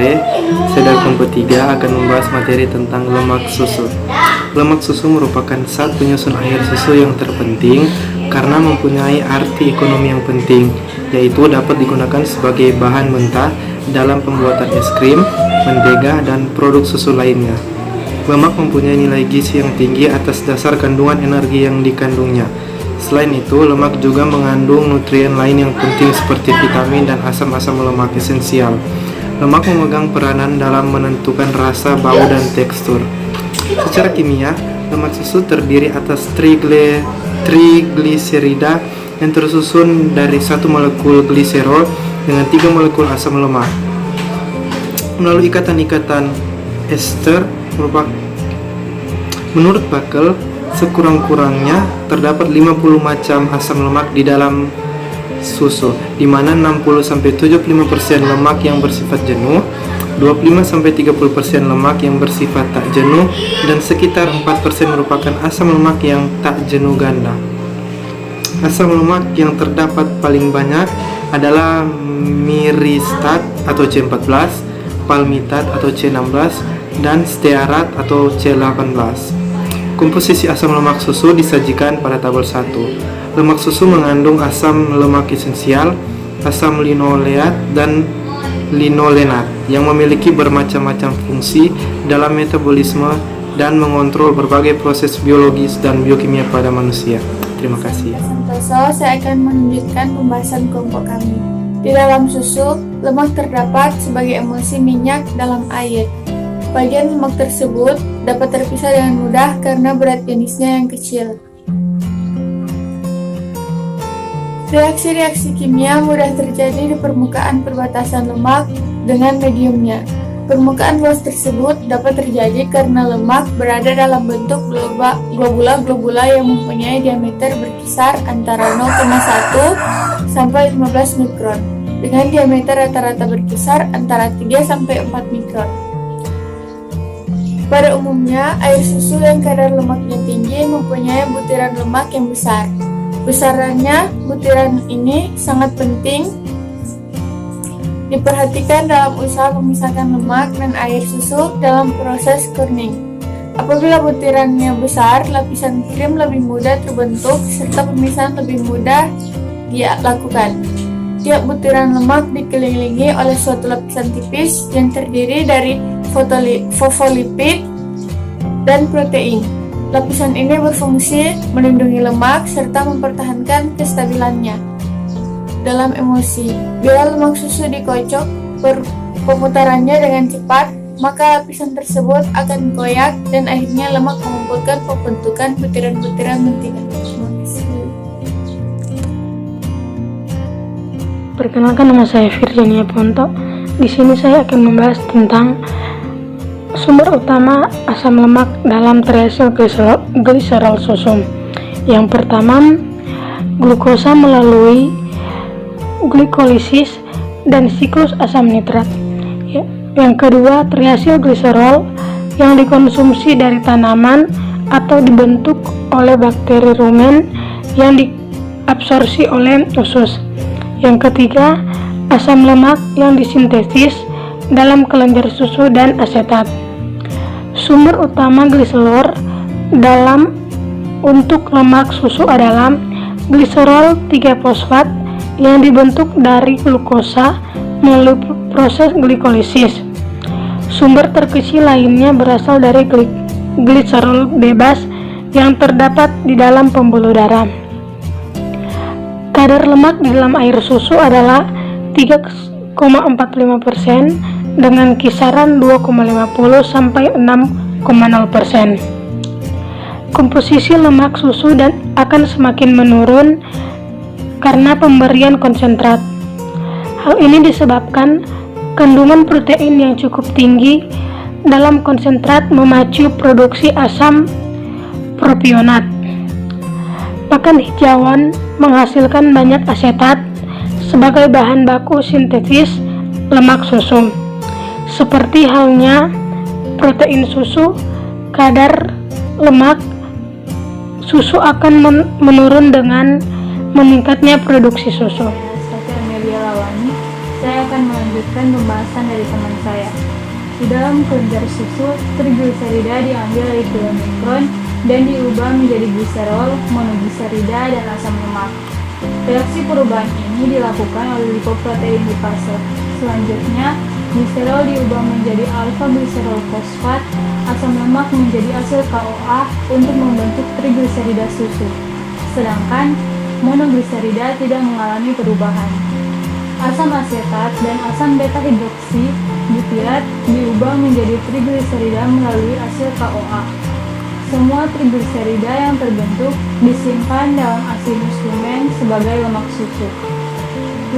sore, saya dari kelompok 3 akan membahas materi tentang lemak susu. Lemak susu merupakan zat penyusun air susu yang terpenting karena mempunyai arti ekonomi yang penting, yaitu dapat digunakan sebagai bahan mentah dalam pembuatan es krim, mentega, dan produk susu lainnya. Lemak mempunyai nilai gizi yang tinggi atas dasar kandungan energi yang dikandungnya. Selain itu, lemak juga mengandung nutrien lain yang penting seperti vitamin dan asam-asam lemak esensial. Lemak memegang peranan dalam menentukan rasa, bau, dan tekstur. Secara kimia, lemak susu terdiri atas trigliserida yang tersusun dari 1 molekul gliserol dengan 3 molekul asam lemak. Melalui ikatan-ikatan ester, menurut Backel, sekurang-kurangnya terdapat 50 macam asam lemak di dalam susu, di mana 60-75% lemak yang bersifat jenuh, 25-30% lemak yang bersifat tak jenuh, dan sekitar 4% merupakan asam lemak yang tak jenuh ganda. Asam lemak yang terdapat paling banyak adalah miristat atau C14, palmitat atau C16, dan stearat atau C18. Komposisi asam lemak susu disajikan pada tabel 1. Lemak susu mengandung asam lemak esensial, asam linoleat, dan linolenat yang memiliki bermacam-macam fungsi dalam metabolisme dan mengontrol berbagai proses biologis dan biokimia pada manusia. Terima kasih. Santoso, saya akan melanjutkan pembahasan kelompok kami. Di dalam susu, lemak terdapat sebagai emulsi minyak dalam air. Bagian lemak tersebut dapat terpisah dengan mudah karena berat jenisnya yang kecil. Reaksi-reaksi kimia mudah terjadi di permukaan perbatasan lemak dengan mediumnya. Permukaan luas tersebut dapat terjadi karena lemak berada dalam bentuk globula-globula yang mempunyai diameter berkisar antara 0,1 sampai 15 mikron, dengan diameter rata-rata berkisar antara 3 sampai 4 mikron. Pada umumnya, air susu yang kadar lemaknya tinggi mempunyai butiran lemak yang besar. Besarannya butiran ini sangat penting diperhatikan dalam usaha memisahkan lemak dan air susu dalam proses churning. Apabila butirannya besar, lapisan krim lebih mudah terbentuk serta pemisahan lebih mudah dilakukan. Tiap butiran lemak dikelilingi oleh suatu lapisan tipis yang terdiri dari fosfolipid dan protein. Lapisan ini berfungsi melindungi lemak serta mempertahankan kestabilannya dalam emulsi. Bila lemak susu dikocok pemutarannya dengan cepat, maka lapisan tersebut akan koyak dan akhirnya lemak mengumpulkan pembentukan butiran-butiran mentega. Perkenalkan, nama saya Virginia Ponto. Di sini saya akan membahas tentang sumber utama asam lemak dalam triasil gliserol susu. Yang pertama, glukosa melalui glikolisis dan siklus asam nitrat. Yang kedua, triasil gliserol yang dikonsumsi dari tanaman atau dibentuk oleh bakteri rumen yang diabsorpsi oleh usus. Yang ketiga, asam lemak yang disintesis dalam kelenjar susu dan asetat. Sumber utama gliserol untuk lemak susu adalah gliserol 3-fosfat yang dibentuk dari glukosa melalui proses glikolisis. Sumber terkecil lainnya berasal dari gliserol bebas yang terdapat di dalam pembuluh darah. Kadar lemak di dalam air susu adalah 3,45% dengan kisaran 2,50 sampai 6,0%. Komposisi lemak susu akan semakin menurun karena pemberian konsentrat. Hal ini disebabkan kandungan protein yang cukup tinggi dalam konsentrat memacu produksi asam propionat. Pakan hijauan menghasilkan banyak asetat sebagai bahan baku sintesis lemak susu. Seperti halnya protein susu, kadar lemak susu akan menurun dengan meningkatnya produksi susu. Saya Amelia Lawani. Saya akan melanjutkan melanjutkan pembahasan dari teman saya. Di dalam kelenjar susu, trigliserida diambil dari kilomikron dan diubah menjadi gliserol, monogliserida, dan asam lemak. Reaksi perubahan ini dilakukan oleh lipoprotein lipase. Selanjutnya, gliserol diubah menjadi alfa-gliserol fosfat, asam lemak menjadi asil KOA untuk membentuk trigliserida susu. Sedangkan monogliserida tidak mengalami perubahan. Asam asetat dan asam beta hidroksi butirat diubah menjadi trigliserida melalui asil KOA. Semua trigliserida yang terbentuk disimpan dalam asinus lumen sebagai lemak susu.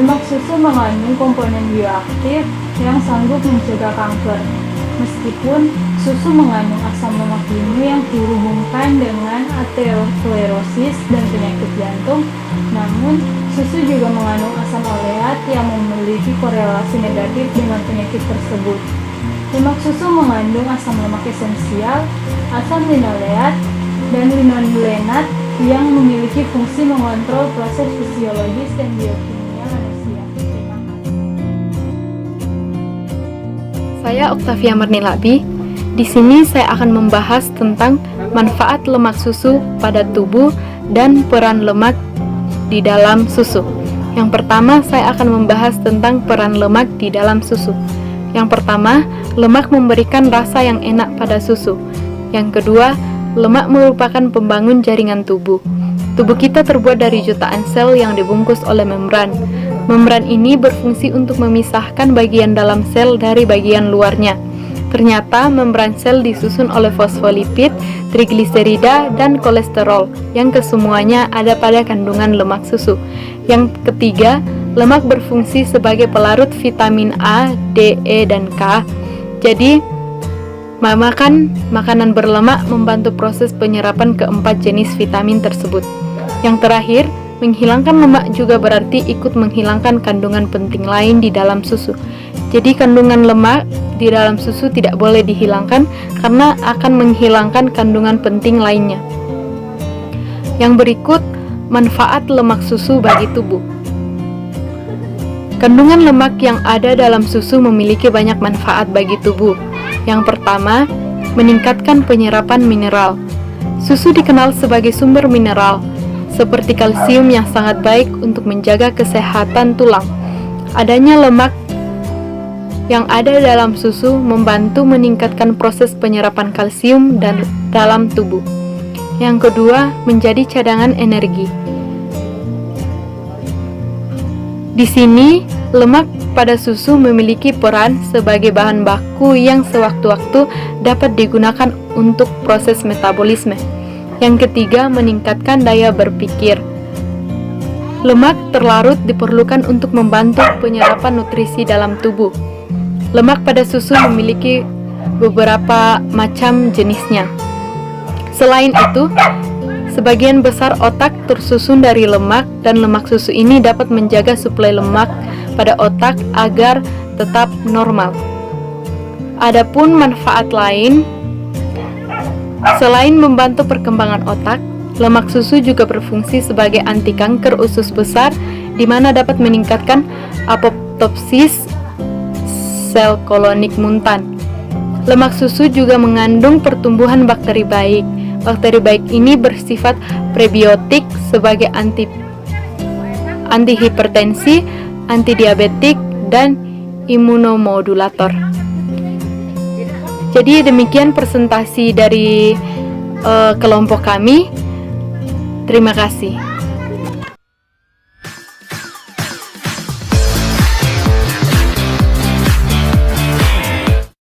Lemak susu mengandung komponen bioaktif yang sanggup mencegah kanker. Meskipun susu mengandung asam lemak jenuh yang dihubungkan dengan aterosklerosis dan penyakit jantung, namun susu juga mengandung asam oleat yang memiliki korelasi negatif dengan penyakit tersebut. Lemak susu mengandung asam lemak esensial, asam linoleat, dan linolenat yang memiliki fungsi mengontrol proses fisiologis dan biokimia manusia. Terima kasih. Saya Oktavia Marnilabi. Di sini saya akan membahas tentang manfaat lemak susu pada tubuh dan peran lemak di dalam susu. Yang pertama, saya akan membahas tentang peran lemak di dalam susu. Yang pertama, lemak memberikan rasa yang enak pada susu. Yang kedua, lemak merupakan pembangun jaringan tubuh. Tubuh kita terbuat dari jutaan sel yang dibungkus oleh membran. Membran ini berfungsi untuk memisahkan bagian dalam sel dari bagian luarnya. Ternyata membran sel disusun oleh fosfolipid, trigliserida, dan kolesterol yang kesemuanya ada pada kandungan lemak susu. Yang ketiga, lemak berfungsi sebagai pelarut vitamin A, D, E, dan K. Jadi, makan makanan berlemak membantu proses penyerapan keempat jenis vitamin tersebut. Yang terakhir, menghilangkan lemak juga berarti ikut menghilangkan kandungan penting lain di dalam susu. Jadi kandungan lemak di dalam susu tidak boleh dihilangkan karena akan menghilangkan kandungan penting lainnya. Yang berikut, manfaat lemak susu bagi tubuh. Kandungan lemak yang ada dalam susu memiliki banyak manfaat bagi tubuh. Yang pertama, meningkatkan penyerapan mineral. Susu dikenal sebagai sumber mineral, seperti kalsium yang sangat baik untuk menjaga kesehatan tulang. Adanya lemak yang ada dalam susu membantu meningkatkan proses penyerapan kalsium dalam tubuh. Yang kedua, menjadi cadangan energi. Di sini, lemak pada susu memiliki peran sebagai bahan baku yang sewaktu-waktu dapat digunakan untuk proses metabolisme. Yang ketiga, meningkatkan daya berpikir. Lemak terlarut diperlukan untuk membantu penyerapan nutrisi dalam tubuh. Lemak pada susu memiliki beberapa macam jenisnya. Selain itu, sebagian besar otak tersusun dari lemak dan lemak susu ini dapat menjaga suplai lemak pada otak agar tetap normal. Adapun manfaat lain, selain membantu perkembangan otak, lemak susu juga berfungsi sebagai anti kanker usus besar, di mana dapat meningkatkan apoptosis sel kolonik muntan. Lemak susu juga mengandung pertumbuhan bakteri baik. Bakteri baik ini bersifat prebiotik sebagai antihipertensi, antidiabetik, dan imunomodulator. Jadi demikian presentasi dari kelompok kami. Terima kasih.